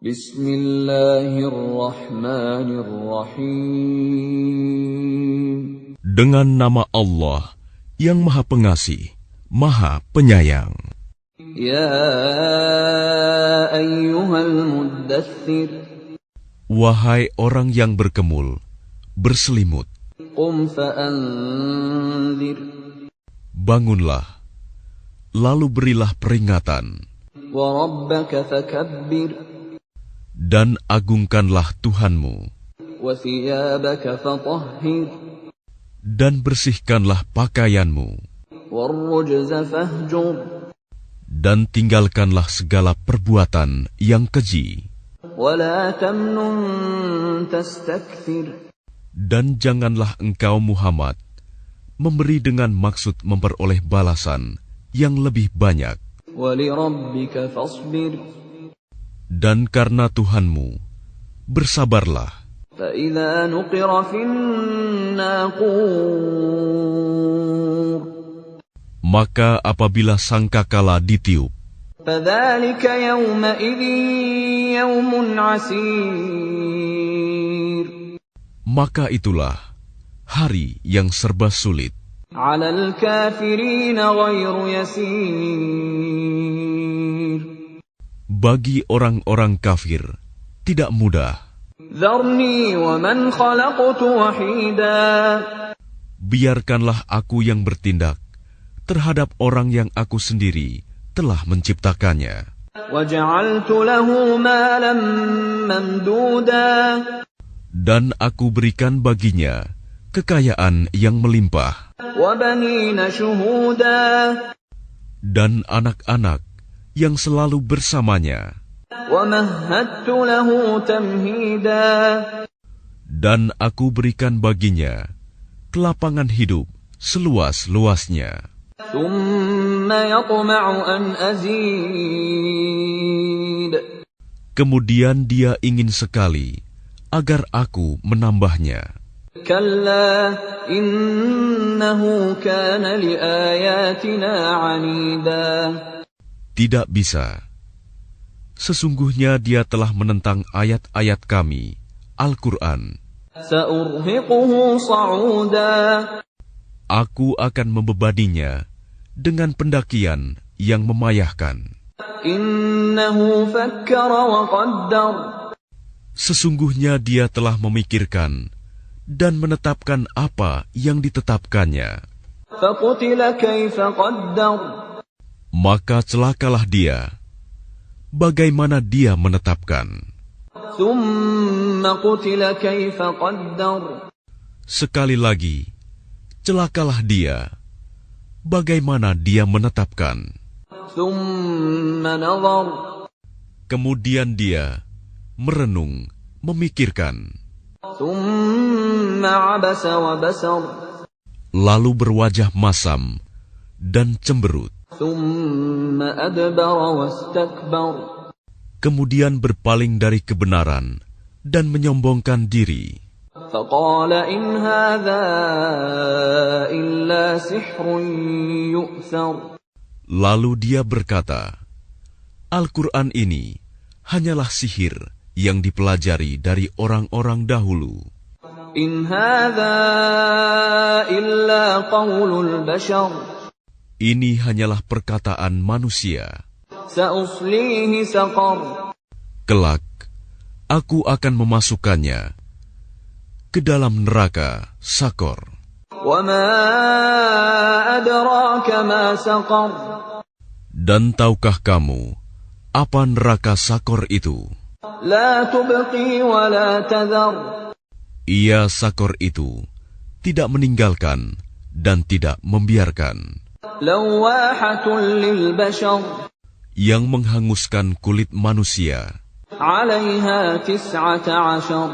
Bismillahirrahmanirrahim. Dengan nama Allah yang Maha Pengasih, Maha Penyayang. Ya ayyuhal muddaththir. Wahai orang yang berkemul, berselimut. Qum fa'anzir. Bangunlah, lalu berilah peringatan. Wa rabbaka fakabbir. Dan agungkanlah Tuhanmu. Wa thiyabaka fatahhir. Dan bersihkanlah pakaianmu. Warrujza fahjur. Dan tinggalkanlah segala perbuatan yang keji. Wa la tamnun tastakthir. Dan janganlah engkau Muhammad memberi dengan maksud memperoleh balasan yang lebih banyak. Wa li rabbika fasbir. Dan karena Tuhanmu, bersabarlah. فَإِذَا نُقِرَ فِي النَّاقُورِ. Maka apabila sangkakala ditiup, فَذَلِكَ يَوْمَئِذٍ يَوْمٌ عَسِيرٌ. maka itulah hari yang serba sulit. عَلَى الْكَافِرِينَ غَيْرُ يَسِيرٌ. Bagi orang-orang kafir, tidak mudah. ذَرْنِي وَمَنْ خَلَقْتُ وَحِيدًا. Biarkanlah aku yang bertindak terhadap orang yang aku sendiri telah menciptakannya. وَجَعَلْتُ لَهُ مَالًا مَمْدُودًا. Dan aku berikan baginya kekayaan yang melimpah. وَبَنِينَ شُهُودًا. Dan anak-anak yang selalu bersamanya. وَمَهَّدتُّ لَهُ تَمْهِيدًا. Dan aku berikan baginya kelapangan hidup seluas-luasnya. ثُمَّ يَطْمَعُ أَنْ أَزِيدَ. Kemudian dia ingin sekali agar aku menambahnya. كَلَّا إِنَّهُ كَانَ لِآيَاتِنَا عَنِيدًا. Tidak bisa. Sesungguhnya dia telah menentang ayat-ayat kami, Al-Quran. سَأُرْهِقُهُ صَعُودًا. Aku akan membebaninya dengan pendakian yang memayahkan. إِنَّهُ فَكَّرَ وَقَدَّرَ. Sesungguhnya dia telah memikirkan dan menetapkan apa yang ditetapkannya. فَقُتِلَ كَيْفَ قَدَّرَ. Maka celakalah dia. Bagaimana dia menetapkan? ثُمَّ قُتِلَ كَيْفَ قَدَّرَ. Sekali lagi, celakalah dia. Bagaimana dia menetapkan? ثُمَّ نَظَرَ. Kemudian dia merenung, memikirkan. ثُمَّ عَبَسَ وَبَسَرَ. Lalu berwajah masam dan cemberut. ثُمَّ أَدْبَرَ وَاسْتَكْبَرَ. Kemudian berpaling dari kebenaran dan menyombongkan diri. فَقَالَ إِنْ هَذَا إِلَّا سِحْرٌ يُؤْثَرُ. Lalu dia berkata, Al-Quran ini hanyalah sihir yang dipelajari dari orang-orang dahulu. إِنْ هَذَا إِلَّا قَوْلُ الْبَشَرِ. Ini hanyalah perkataan manusia. سَأُصْلِيهِ سَقَرَ. Kelak, aku akan memasukkannya ke dalam neraka Sakor. وَمَا أَدْرَاكَ مَا سَقَرُ. Dan tahukah kamu apa neraka Sakor itu? لَا تُبْقِي وَلَا تَذَرُ. Ia Sakor itu tidak meninggalkan dan tidak membiarkan. لَوَّاحَةٌ لِلْبَشَرِ. Yang menghanguskan kulit manusia. عَلَيْهَا 19.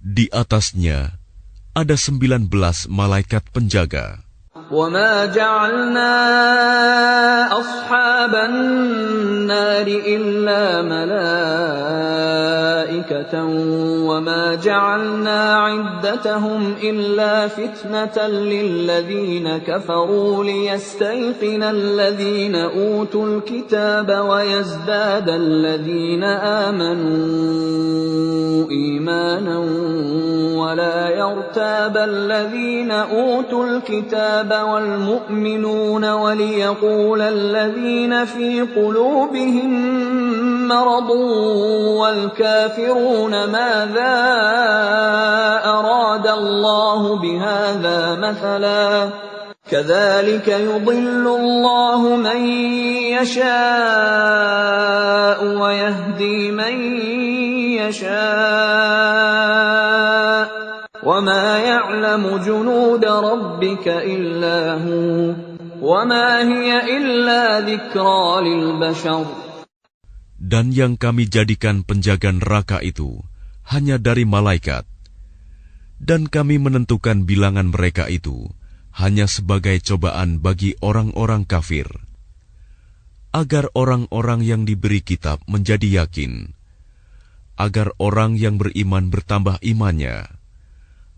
Di atasnya ada 19 malaikat penjaga. وَمَا جَعَلْنَا أَصْحَابَ النَّارِ إِلَّا ملائكة وما جعلنا عدتهم إلا فتنة للذين كفروا ليستيقن الذين أوتوا الكتاب ويزداد الذين آمنوا إيمانا ولا يرتاب الذين أوتوا الكتاب والمؤمنون وليقول الذين في قلوبهم مرض والكافرون ماذا أراد الله بهذا مثلا كذلك يضل الله من يشاء ويهدي من يشاء وما يعلم جنود ربك إلا هو وما هي إلا ذكرى للبشر. Dan yang kami jadikan penjaga neraka itu hanya dari malaikat, dan kami menentukan bilangan mereka itu hanya sebagai cobaan bagi orang-orang kafir, agar orang-orang yang diberi kitab menjadi yakin, agar orang yang beriman bertambah imannya,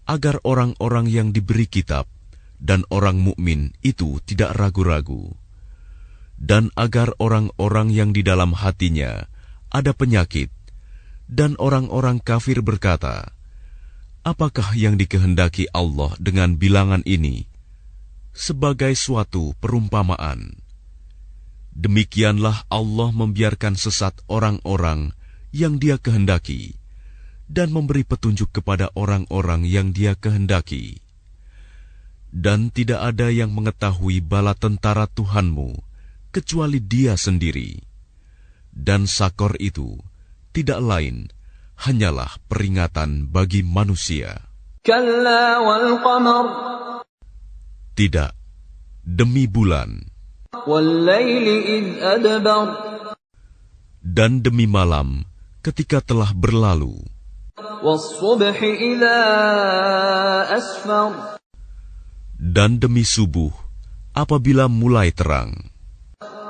agar orang-orang yang diberi kitab dan orang mukmin itu tidak ragu-ragu, dan agar orang-orang yang di dalam hatinya ada penyakit dan orang-orang kafir berkata, apakah yang dikehendaki Allah dengan bilangan ini? Sebagai suatu perumpamaan. Demikianlah Allah membiarkan sesat orang-orang yang Dia kehendaki dan memberi petunjuk kepada orang-orang yang Dia kehendaki. Dan tidak ada yang mengetahui bala tentara Tuhanmu kecuali Dia sendiri. Dan Sakor itu tidak lain hanyalah peringatan bagi manusia. Kalla wal qamar. Tidak, demi bulan. Wal laili idh adbar. Dan demi malam ketika telah berlalu. Was subhi idza asfar. Dan demi subuh apabila mulai terang.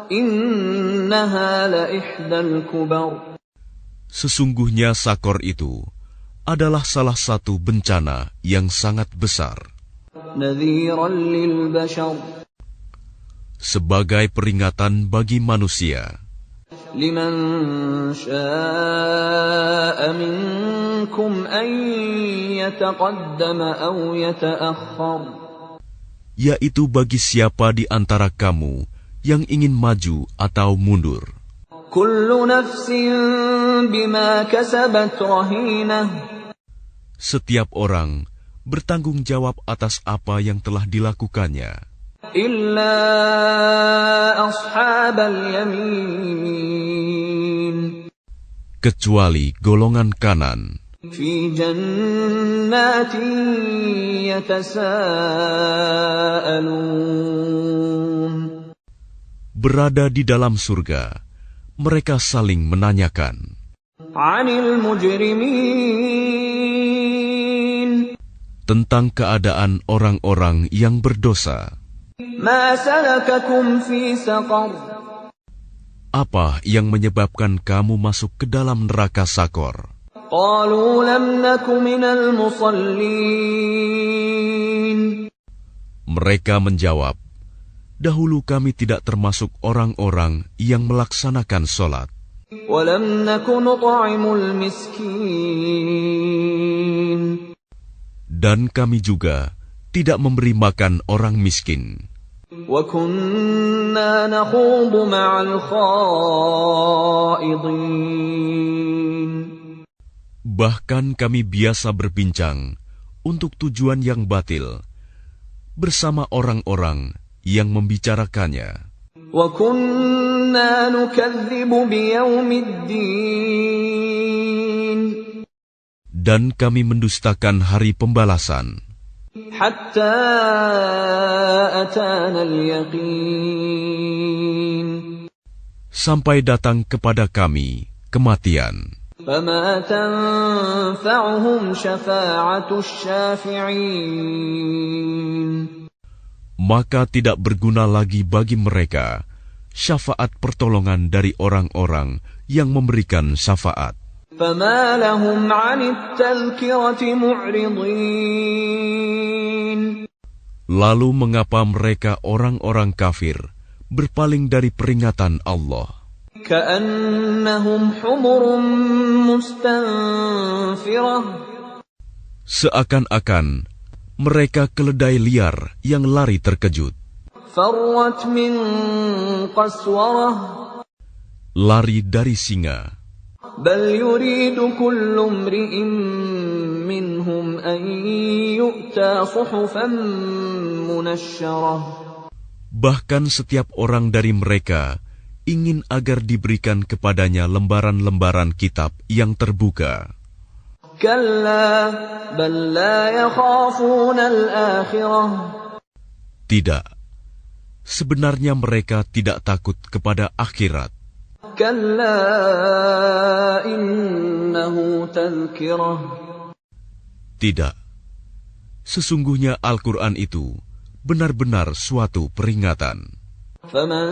Innaha la ihdal kubar. Sesungguhnya Sakor itu adalah salah satu bencana yang sangat besar. Nadhiran lil bashar. Sebagai peringatan bagi manusia. Liman syaa'a minkum an yataqaddama aw yata'akhkhar. Yaitu bagi siapa di antara kamu yang ingin maju atau mundur. Kullu nafsin bima kasabat rahinah. Setiap orang bertanggung jawab atas apa yang telah dilakukannya. Illa ashabal yamin. Kecuali golongan kanan. Fi jannatin yatasaalun. Berada di dalam surga, mereka saling menanyakan. Anil mujrimin. Tentang keadaan orang-orang yang berdosa. Ma salakakum fi saqar. Apa yang menyebabkan kamu masuk ke dalam neraka Sakor? Qalu lam naku minal musallin. Mereka menjawab, dahulu kami tidak termasuk orang-orang yang melaksanakan sholat. Walam naku nut'imul miskin. Dan kami juga tidak memberi makan orang miskin. Wa kunna nakhudu ma'al khaidin. Bahkan kami biasa berbincang untuk tujuan yang batil bersama orang-orang yang membicarakannya. Wa kunna nukadzibu biyaumiddin. Dan kami mendustakan hari pembalasan. Hatta atana al-yaqin. Sampai datang kepada kami kematian. Fama tanfa'uhum syafa'atus syafi'in. Maka tidak berguna lagi bagi mereka syafaat pertolongan dari orang-orang yang memberikan syafaat. فما لهم عن التذكرة معرضين. Lalu mengapa mereka orang-orang kafir berpaling dari peringatan Allah? كأنهم حمر مستنفرة. Seakan-akan mereka keledai liar yang lari terkejut. فرت من قسورة. Lari dari singa. بل يريد كل امرئ منهم أن يؤتى صحفا منشرة. Bahkan setiap orang dari mereka ingin agar diberikan kepadanya lembaran-lembaran kitab yang terbuka. كلا بل لا يخافون الآخرة. Tidak, sebenarnya mereka tidak takut kepada akhirat. كلا إنه تذكرة. Tidak, sesungguhnya Al-Quran itu benar-benar suatu peringatan. فمن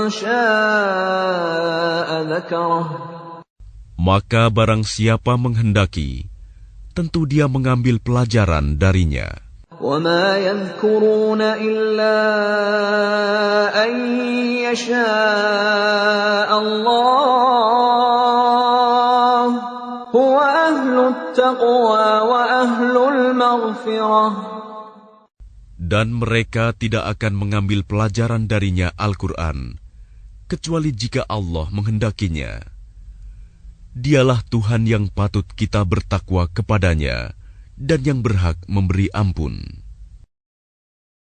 شاء ذكره. Maka barang siapa menghendaki, tentu dia mengambil pelajaran darinya. وما يذكرون إلا أن يشاء الله هو أهل التقوى وأهل المغفرة. Dan mereka tidak akan mengambil pelajaran darinya Al-Quran, kecuali jika Allah menghendakinya. Dialah Tuhan yang patut kita bertakwa kepadanya dan yang berhak memberi ampun.